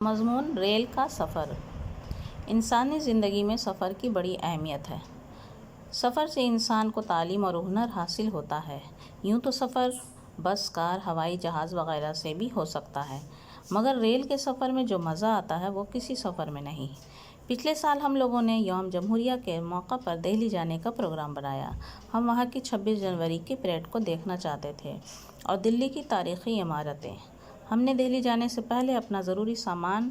مضمون ریل کا سفر۔ انسانی زندگی میں سفر کی بڑی اہمیت ہے۔ سفر سے انسان کو تعلیم اور ہنر حاصل ہوتا ہے۔ یوں تو سفر بس، کار، ہوائی جہاز وغیرہ سے بھی ہو سکتا ہے، مگر ریل کے سفر میں جو مزہ آتا ہے وہ کسی سفر میں نہیں۔ پچھلے سال ہم لوگوں نے یوم جمہوریہ کے موقع پر دہلی جانے کا پروگرام بنایا۔ ہم وہاں کی 26 جنوری کی پریڈ کو دیکھنا چاہتے تھے اور دلی کی تاریخی عمارتیں۔ ہم نے دہلی جانے سے پہلے اپنا ضروری سامان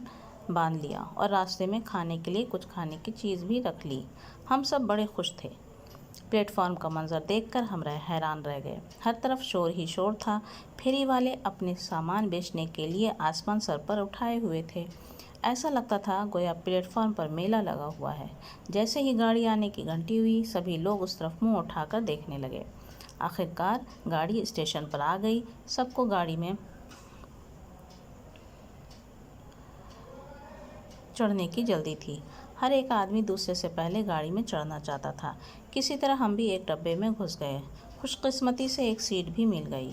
باندھ لیا اور راستے میں کھانے کے لیے کچھ کھانے کی چیز بھی رکھ لی۔ ہم سب بڑے خوش تھے۔ پلیٹ فارم کا منظر دیکھ کر ہم حیران رہ گئے۔ ہر طرف شور ہی شور تھا۔ پھیری والے اپنے سامان بیچنے کے لیے آسمان سر پر اٹھائے ہوئے تھے۔ ایسا لگتا تھا گویا پلیٹ فارم پر میلہ لگا ہوا ہے۔ جیسے ہی گاڑی آنے کی گھنٹی ہوئی، سبھی لوگ اس طرف منہ اٹھا کر دیکھنے لگے۔ آخرکار گاڑی اسٹیشن پر آ گئی۔ سب کو گاڑی میں چڑھنے کی جلدی تھی۔ ہر ایک آدمی دوسرے سے پہلے گاڑی میں چڑھنا چاہتا تھا۔ کسی طرح ہم بھی ایک ڈبے میں گھس گئے۔ خوش قسمتی سے ایک سیٹ بھی مل گئی۔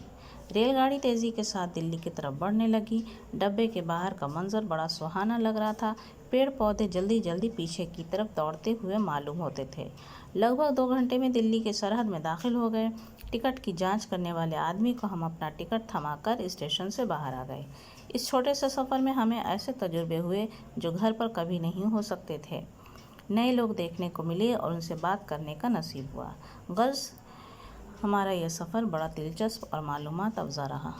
ریل گاڑی تیزی کے ساتھ دلی کی طرف بڑھنے لگی۔ ڈبے کے باہر کا منظر بڑا سہانا لگ رہا تھا۔ پیڑ پودے جلدی جلدی پیچھے کی طرف دوڑتے ہوئے معلوم ہوتے تھے۔ لگ بھگ 2 گھنٹے میں دلی کے سرحد میں داخل ہو گئے۔ ٹکٹ کی جانچ کرنے والے آدمی کو ہم اپنا ٹکٹ تھما کر اسٹیشن سے باہر آ گئے۔ اس چھوٹے سے سفر میں ہمیں ایسے تجربے ہوئے جو گھر پر کبھی نہیں ہو سکتے تھے۔ نئے لوگ دیکھنے کو ملے اور ان سے بات کرنے کا نصیب ہوا۔ غرض ہمارا یہ سفر بڑا دلچسپ اور معلومات افزا رہا۔